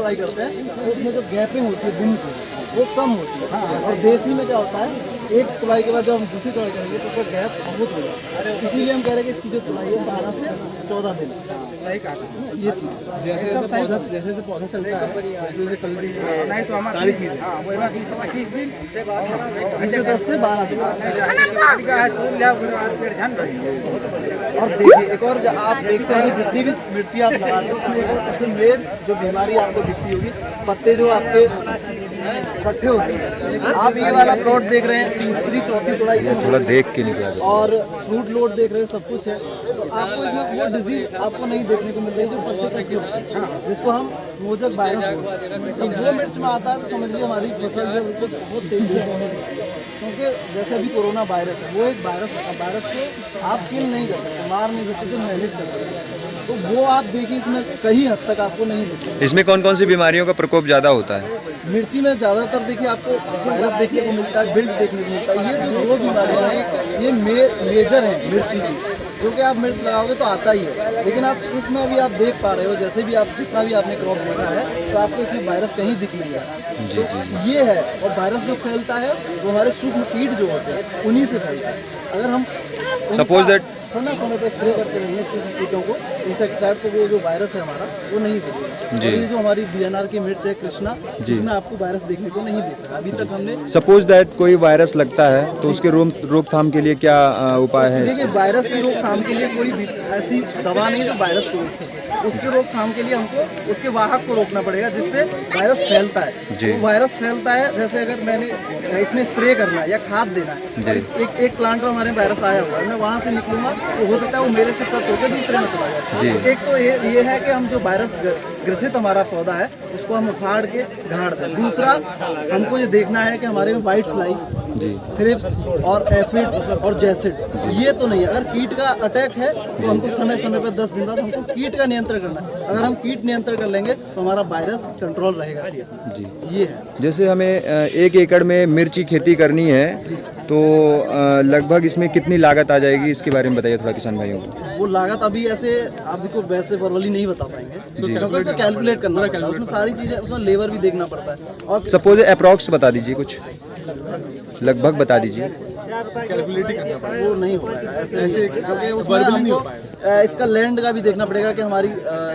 तुड़ाई करते हैं तो उसमें जो गैपिंग होती है दिन की वो कम होती है। और देसी में क्या होता है, एक तुड़ाई के बाद जब हम दूसरी तुड़ाई करेंगे तो उसका गैप बहुत हो जाता है। इसीलिए हम कह रहे हैं कि इसकी जो तुड़ाई है 12 से 14 दिन। सही कहा ये चीज़ जैसे पौधा चलता है जैसे कलरी सारी चीज़ें इसमें 10 से 12 दिन। और देखिए एक और आप देखते होंगे जितनी भी मिर्ची आप लगाते हो उसमें एक और सबसे मेन जो बीमारी आपको दिखती होगी, पत्ते जो आपके इकट्ठे होते हैं। आप ये वाला प्लॉट देख रहे हैं, तीसरी चौथी तुड़ाई थोड़ा देख के निकला और फ्रूट लोड देख रहे हैं, सब कुछ है। तो आपको इसमें वो डिजीज आपको नहीं देखने को मिल रही जो पत्ते इकट्ठे होते हैं, जिसको हम मोजक वायरस बोलते हैं। जब वो मिर्च में आता है तो समझ लीजिए हमारी फसल जो है बहुत तेजी से होने लगती है। क्योंकि जैसे अभी कोरोना वायरस है, वो एक वायरस को आप किल नहीं कर सकते, मार नहीं सकते, जो मैनेज कर सकते। तो वो आप देखिए इसमें कहीं हद तक आपको नहीं दिखता। इसमें कौन कौन सी बीमारियों का प्रकोप ज़्यादा होता है? मिर्ची में ज़्यादातर देखिए आपको वायरस देखने को मिलता है, बिल्ट देखने को मिलता है। ये जो दो बीमारियाँ हैं ये मेजर हैं मिर्ची की, क्योंकि आप मिर्च लगाओगे तो आता ही है। लेकिन आप इसमें अभी आप देख पा रहे हो, जैसे भी आप जितना भी आपने क्रॉप देखा है तो आपको इसमें वायरस कहीं दिख नहीं रहा। तो ये है, और वायरस जो फैलता है वो हमारे सूक्ष्म कीट जो होते हैं उन्हीं से फैलता है। अगर हम सपोज दैट समय समय पर स्प्रे करते रहेंगे सूक्ष्म कीटों को, इंसेक्टिसाइड, तो वो जो वायरस है हमारा वो नहीं दिखेगा। और ये जो हमारी DNR की मिर्च है कृष्णा, जिसमें आपको वायरस देखने को नहीं दिख रहा अभी तक हमने। सपोज दैट कोई वायरस लगता है तो उसके रोकथाम के लिए क्या उपाय है? देखिए वायरस की रोकथाम के लिए कोई भी ऐसी दवा नहीं है जो वायरस को रोक सके। उसकी रोकथाम के लिए हमको उसके वाहक को रोकना पड़ेगा जिससे वायरस फैलता है। तो वायरस फैलता है, जैसे अगर मैंने इसमें स्प्रे करना है या खाद देना है और एक प्लांट में हमारे वायरस आया हुआ है, मैं वहाँ से निकलूंगा तो हो सकता है वो मेरे से टच होकर दूसरे में चला जाए। एक तो ये है कि हम जो वायरस ग्रसित हमारा पौधा है उसको हम उखाड़ के गाड़ दें। दूसरा हमको ये देखना है कि हमारे में वाइट फ्लाई, थ्रिप्स और एफिड और जैसिड ये तो नहीं है। अगर कीट का अटैक है तो हमको समय समय पर 10 दिन बाद हमको कीट का नियंत्रण करना है। अगर हम कीट नियंत्रण कर लेंगे तो हमारा वायरस कंट्रोल रहेगा। जी ये है। जैसे हमें 1 एकड़ में मिर्च की खेती करनी है तो लगभग इसमें कितनी लागत आ जाएगी, इसके बारे में बताइए थोड़ा किसान भाइयों को। वो लागत अभी ऐसे आपको वैसे वर्बली नहीं बता पाएंगे, क्योंकि उसको कैलकुलेट करना पड़ता है, उसमें सारी चीज़ें, उसमें लेबर भी देखना पड़ता है। और सपोज अप्रॉक्स बता दीजिए, कुछ लगभग बता दीजिए। वो नहीं हो पाएगा ऐसे, क्योंकि उसमें हमको इसका लैंड का भी देखना पड़ेगा कि हमारी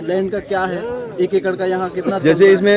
लैंड का क्या है, 1 एकड़ का यहाँ कितना। जैसे इसमें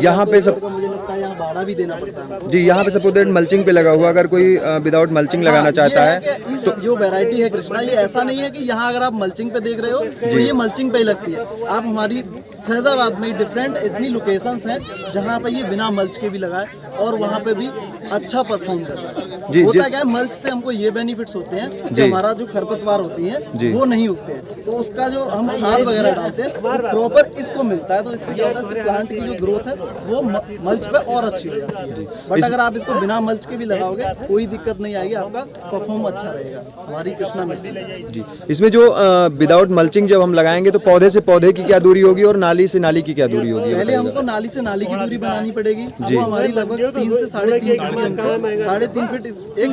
यहाँ पे सब मुझे लगता है यहाँ भाड़ा भी देना पड़ता है जी। यहाँ पे सपोज दैट मल्चिंग पे लगा हुआ, अगर कोई विदाउट मल्चिंग लगाना चाहता है तो जो वैरायटी है कृष्णा, ये ऐसा नहीं है कि यहाँ अगर आप मल्चिंग पे देख रहे हो तो ये मल्चिंग पे ही लगती है। आप हमारी फैजाबाद में डिफरेंट इतनी लोकेशंस हैं जहाँ पे ये बिना मल्च के भी लगाए और वहाँ पे भी अच्छा परफॉर्म कर रहा है। होता क्या है, मल्च से हमको ये बेनिफिट्स होते हैं कि हमारा जो खरपतवार होती है वो नहीं उगते हैं, तो उसका जो हम खाद वगैरह डालते हैं वो प्रॉपर इसको मिलता है। तो इससे क्या होता है, प्लांट की जो ग्रोथ है वो मल्च पे और अच्छी हो जाती है। बट अगर आप इसको बिना मल्च के भी लगाओगे कोई दिक्कत नहीं आएगी, आपका परफॉर्म अच्छा रहेगा हमारी कृष्णा मिर्ची जी। इसमें जो विदाउट मल्चिंग जब हम लगाएंगे तो पौधे से पौधे की क्या दूरी होगी और नाली से नाली की क्या दूरी होगी? पहले हमको नाली से नाली की दूरी बनानी पड़ेगी, वो हमारी लगभग 3 से 3.5 फीट की, हमको 3.5 फीट एक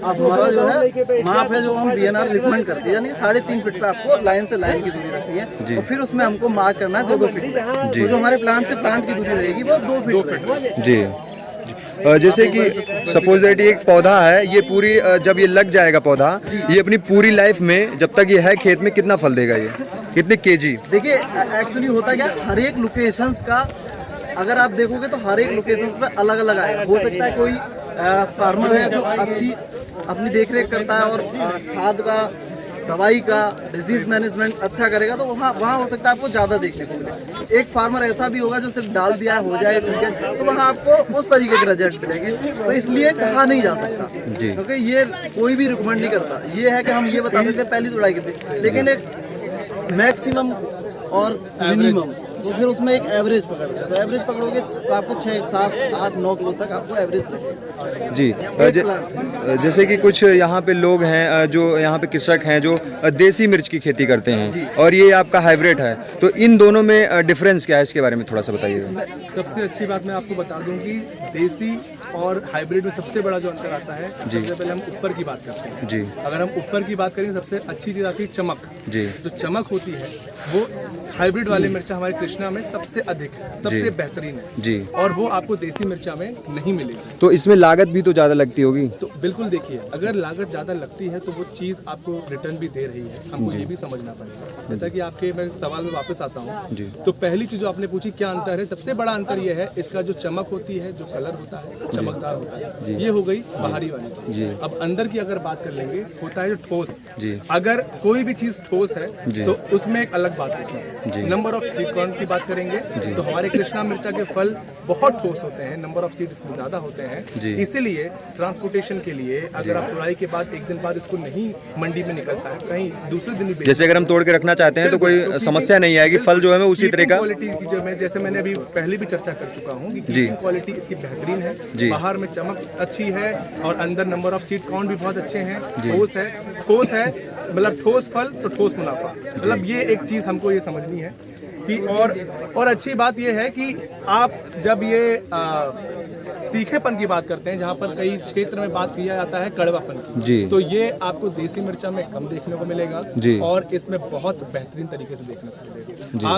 हमारा जो है माप है जो हम DNR रिकमेंड करते हैं, यानी 3.5 फीट पे आपको लाइन से लाइन की दूरी रखनी है। और फिर उसमें हमको मार्क करना है 2-2 फीट। तो जो हमारे प्लांट से प्लांट की दूरी रहेगी वो 2 फीट जी। जैसे कि सपोज दैट ये एक पौधा है, ये पूरी जब ये लग जाएगा पौधा, ये अपनी पूरी लाइफ में जब तक ये है खेत में कितना फल देगा, ये कितने केजी? देखिए एक्चुअली होता क्या, हर एक लोकेशंस का अगर आप देखोगे तो हर एक लोकेशंस पे अलग अलग आएगा। हो सकता है कोई फार्मर है जो अच्छी अपनी देखरेख करता है और खाद का, दवाई का, डिजीज मैनेजमेंट अच्छा करेगा तो वहाँ हो सकता है आपको ज़्यादा देखने को मिले। एक फार्मर ऐसा भी होगा जो सिर्फ डाल दिया है, हो जाए ठीक है, तो वहाँ आपको उस तरीके के रिजल्ट मिलेंगे। तो इसलिए कहा नहीं जा सकता, क्योंकि ये कोई भी रिकमेंड नहीं करता। ये है कि हम ये बता सकते हैं पहली तुड़ाई कितनी, लेकिन एक मैक्सिमम और मिनिमम, तो फिर उसमें एक एवरेज पकड़ते हैं। तो एवरेज पकड़ोगे तो आपको 6, 7, 8, 9 किलो तक आपको एवरेज लगेगा जी। जैसे कि कुछ यहाँ पे लोग हैं जो यहाँ पे कृषक हैं जो देसी मिर्च की खेती करते हैं और ये आपका हाइब्रिड है, तो इन दोनों में डिफरेंस क्या है, इसके बारे में थोड़ा सा बताइएगा। सबसे अच्छी बात मैं आपको बता दूं कि देसी और हाइब्रिड में सबसे बड़ा जो अंतर आता है, सबसे पहले हम ऊपर की बात करते हैं जी। अगर हम ऊपर की बात करें, सबसे अच्छी चीज़ आती है चमक जी। जो चमक होती है वो हाइब्रिड वाले मिर्चा हमारे कृष्णा में सबसे अधिक है, सबसे बेहतरीन है जी। और वो आपको देसी मिर्चा में नहीं मिलेगी। तो इसमें लागत भी तो ज़्यादा लगती होगी। तो बिल्कुल देखिए, अगर लागत ज़्यादा लगती है तो वो चीज़ आपको रिटर्न भी दे रही है, हमको ये भी समझना पड़ेगा। जैसा कि आपके मैं सवाल में वापस आता हूँ, तो पहली चीज़ जो आपने पूछी क्या अंतर है, सबसे बड़ा अंतर ये है इसका जो चमक होती है, जो कलर होता है चमकदार होता है, ये हो गई बाहरी वाली चीज़। अब अंदर की अगर बात कर लेंगे, होता है जो ठोस। अगर कोई भी चीज़ ठोस है तो उसमें एक अलग बात होती है। नंबर ऑफ स्वीट कॉर्न की बात करेंगे तो हमारे कृष्णा मिर्चा के फल बहुत ठोस होते हैं, नंबर ऑफ सीड इसमें ज़्यादा होते हैं, इसीलिए ट्रांसपोर्टेशन के लिए अगर आप तुड़ाई के बाद एक दिन बाद इसको नहीं मंडी में निकलता है, कहीं दूसरे दिन ही जैसे अगर हम तोड़ के रखना चाहते हैं तो कोई समस्या नहीं आएगी, फल जो है मैं उसी तरह का क्वालिटी की जो मैं जैसे मैंने अभी पहले भी चर्चा कर चुका हूँ कि क्वालिटी इसकी बेहतरीन है, बाहर में चमक अच्छी है और अंदर नंबर ऑफ सीड काउंट भी बहुत अच्छे हैं, ठोस है मतलब ठोस फल तो ठोस मुनाफा, मतलब ये एक चीज़ हमको ये समझनी है कि और अच्छी बात यह है कि आप जब ये तीखेपन की बात करते हैं, जहाँ पर कई क्षेत्र में बात किया जाता है कड़वापन की, तो ये आपको देसी मिर्चा में कम देखने को मिलेगा और इसमें बहुत बेहतरीन तरीके से देखने को मिलेगा।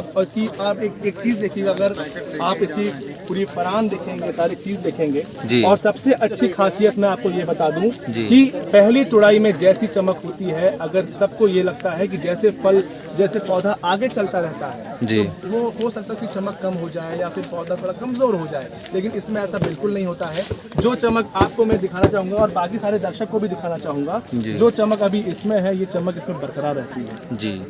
आप एक चीज़ देखिएगा, अगर आप इसकी पूरी फरान देखेंगे, सारी चीज़ देखेंगे, और सबसे अच्छी खासियत मैं आपको ये बता दूं कि पहली तुड़ाई में जैसी चमक होती है, अगर सबको ये लगता है कि जैसे फल जैसे पौधा आगे चलता रहता है तो वो हो सकता है कि चमक कम हो जाए या फिर पौधा थोड़ा कमज़ोर हो जाए, लेकिन इसमें ऐसा बिल्कुल नहीं होता है। जो चमक आपको मैं दिखाना चाहूँगा और बाकी सारे दर्शक को भी दिखाना चाहूँगा, जो चमक अभी इसमें है ये चमक इसमें बरकरार रहती है जी,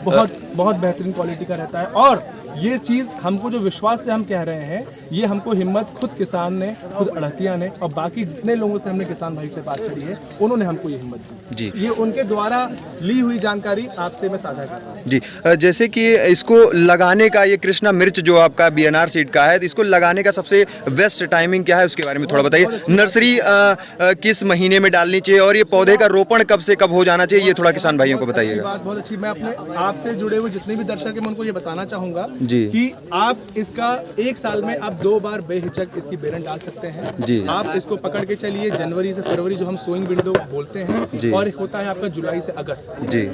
बहुत बेहतरीन क्वालिटी का रहता है। और ये चीज़ हमको जो विश्वास से हम कह रहे हैं, ये हमको हिम्मत खुद किसान ने, खुद अड़हतिया ने और बाकी जितने लोगों से हमने किसान भाई से बात करी है उन्होंने हमको ये हिम्मत दी जी। ये उनके द्वारा ली हुई जानकारी आपसे मैं साझा कर रहा हूँ जी। जैसे कि इसको लगाने का, ये कृष्णा मिर्च जो आपका बीएनआर सीड का है, इसको लगाने का सबसे बेस्ट टाइमिंग क्या है उसके बारे में थोड़ा बताइए। नर्सरी किस महीने में डालनी चाहिए और ये पौधे का रोपण कब से कब हो जाना चाहिए, ये थोड़ा किसान भाइयों को बताइएगा। बहुत अच्छी। मैं अपने आपसे जुड़े हुए जितने भी दर्शक हैं मैं उनको ये बताना चाहूँगा कि आप इसका एक साल में आप 2 बार बेहिचक इसकी बेरन डाल सकते हैं। आप इसको पकड़ के चलिए, जनवरी से फरवरी जो हम सोइंग विंडो बोलते हैं, और होता है आपका जुलाई से अगस्त।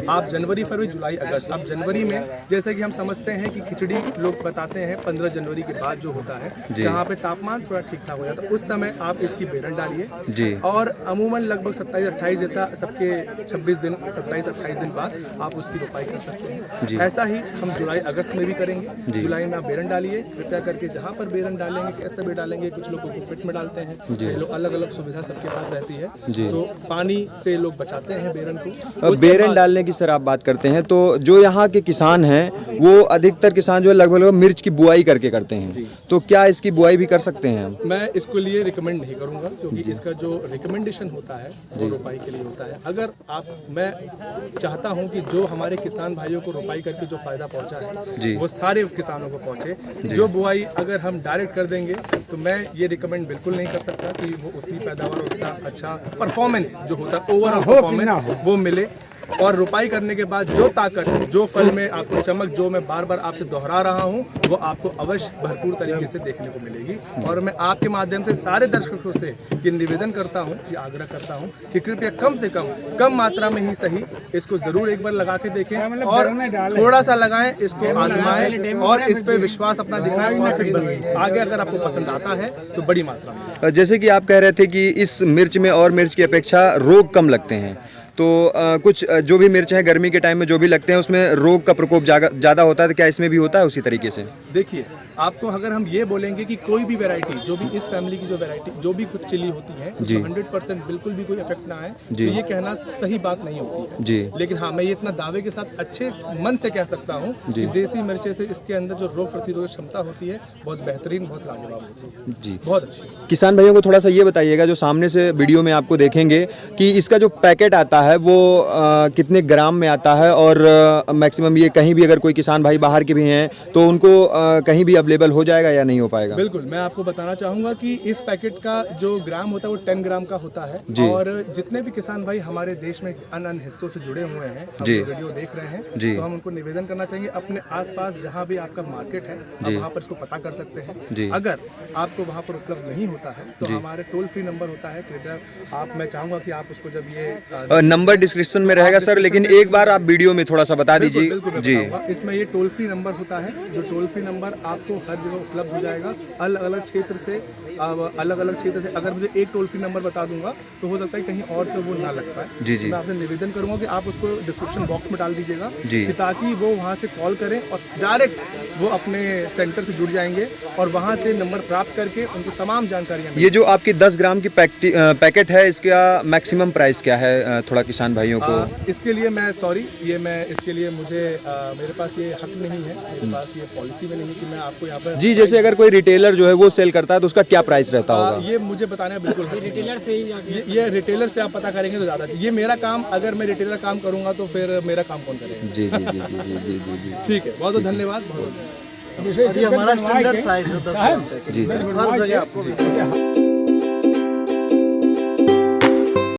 आप जनवरी फरवरी जुलाई अगस्त, आप जनवरी में जैसे कि हम समझते हैं कि खिचड़ी लोग बताते हैं 15 जनवरी के बाद जो होता है, जहाँ पे तापमान थोड़ा ठीक ठाक हो जाता है, उस समय आप इसकी बेरन डालिए और अमूमन लगभग 27-28 देता सबके 26 दिन 27-28 दिन बाद आप उसकी रोपाई कर सकते हैं। ऐसा ही हम जुलाई अगस्त में भी करेंगे। जुलाई में आप बेरन डालिए, कृपया करके जहाँ पर बेरन डालेंगे कैसे भी डालेंगे, कुछ लोग कोकोपीट में डालते हैं, ये लोग अलग अलग सुविधा सबके पास रहती है, तो पानी से लोग बचाते हैं बेरन को। बेरन डालने की सर आप बात करते हैं तो जो यहाँ के किसान हैं वो अधिकतर किसान जो है लगभग मिर्च की बुआई करके करते हैं, तो क्या इसकी बुआई भी कर सकते हैं हम? मैं इसको लिए रिकमेंड नहीं करूँगा, क्योंकि इसका जो रिकमेंडेशन होता है वो रोपाई के लिए होता है। अगर मैं चाहता हूँ कि जो हमारे किसान भाइयों को रोपाई करके जो फायदा पहुँचा है वो सारे किसानों को पहुँचे। जो बुआई अगर हम डायरेक्ट कर देंगे तो मैं ये रिकमेंड बिल्कुल नहीं कर सकता कि वो उतनी पैदावार, उतना अच्छा परफॉर्मेंस जो होता है ओवरऑल परफॉर्मेंस वो मिले। और रोपाई करने के बाद जो ताकत, जो फल में आपको चमक, जो मैं बार बार आपसे दोहरा रहा हूँ, वो आपको अवश्य भरपूर तरीके से देखने को मिलेगी। और मैं आपके माध्यम से सारे दर्शकों से ये निवेदन करता हूँ, ये आग्रह करता हूँ कि कृपया कम से कम मात्रा में ही सही इसको जरूर एक बार लगा के देखें और थोड़ा सा लगाएं, इसको आजमाएं और इस पे विश्वास अपना दिखाएं और फिर आगे अगर आपको पसंद आता है तो बड़ी मात्रा में। जैसे कि आप कह रहे थे कि इस मिर्च में और मिर्च की अपेक्षा रोग कम लगते हैं, तो कुछ जो भी मिर्च है गर्मी के टाइम में जो भी लगते हैं उसमें रोग का प्रकोप ज़्यादा होता है, तो क्या इसमें भी होता है उसी तरीके से? देखिए, आपको अगर हम ये बोलेंगे कि कोई भी वैरायटी, जो भी इस फैमिली की जो वैरायटी, जो भी कुछ चिली होती है, 100% बिल्कुल भी कोई इफेक्ट ना आए, तो ये कहना सही बात नहीं होती है। लेकिन हाँ, मैं ये इतना दावे के साथ अच्छे मन से कह सकता हूँ कि देसी मिर्चे से इसके अंदर जो रोग प्रतिरोधक क्षमता होती है बहुत बेहतरीन, बहुत लाजवाब होती है जी, बहुत अच्छी। किसान भाइयों को थोड़ा सा ये बताइएगा, जो सामने से वीडियो में आपको देखेंगे कि इसका जो पैकेट आता है वो कितने ग्राम में आता है और मैक्सिमम ये कहीं भी अगर कोई किसान भाई बाहर के भी हैं तो उनको कहीं भी अवेलेबल हो जाएगा या नहीं हो पाएगा? बिल्कुल, मैं आपको बताना चाहूँगा कि इस पैकेट का जो ग्राम होता है वो 10 ग्राम का होता है। और जितने भी किसान भाई हमारे देश में अन्य हिस्सों से जुड़े हुए हैं, हम वीडियो देख रहे हैं, तो हम उनको निवेदन करना चाहेंगे अपने आसपास जहाँ भी आपका मार्केट है आप वहाँ पर इसको पता कर सकते हैं। अगर आपको वहाँ पर उपलब्ध नहीं होता है तो हमारे टोल फ्री नंबर होता है, कृपया आप, मैं चाहूँगा कि आप उसको जब ये नंबर डिस्क्रिप्शन में रहेगा सर, लेकिन एक बार आप वीडियो में थोड़ा सा बता दीजिए। जी, इसमें ये टोल फ्री नंबर होता है, जो टोल फ्री नंबर आपको हर जगह उपलब्ध हो जाएगा। अलग अलग क्षेत्र से अगर मुझे एक टोल फ्री नंबर बता दूंगा तो हो सकता है कहीं और से वो ना लग पाए। जी जी, मैं आपसे निवेदन करूंगा कि आप उसको डिस्क्रिप्शन बॉक्स में डाल दीजिएगा कि ताकि वो वहाँ से कॉल करें और डायरेक्ट वो अपने सेंटर से जुड़ जाएंगे और वहाँ से नंबर प्राप्त करके उनको तमाम जानकारियाँ। ये जो आपकी 10 ग्राम की पैकेट है इसका मैक्सिमम प्राइस क्या है थोड़ा किसान भाइयों को? इसके लिए मैं इसके लिए मुझे मेरे पास ये हक नहीं है, मेरे पास ये पॉलिसी में नहीं कि मैं आपको यहाँ पर जी, जैसे अगर कोई रिटेलर जो है वो सेल करता है तो उसका क्या प्राइस रहता होगा? ये मुझे बताना बिल्कुल रिटेलर से ही ये रिटेलर से आप पता करेंगे तो ज़्यादा। ये मेरा काम, अगर मैं रिटेलर काम करूँगा तो फिर मेरा काम कौन करेगा? जी जी जी जी जी जी जी जी, ठीक है, बहुत बहुत धन्यवाद। बहुत ये हमारा स्टैंडर्ड साइज है 10 ग्राम। हर जगह आपको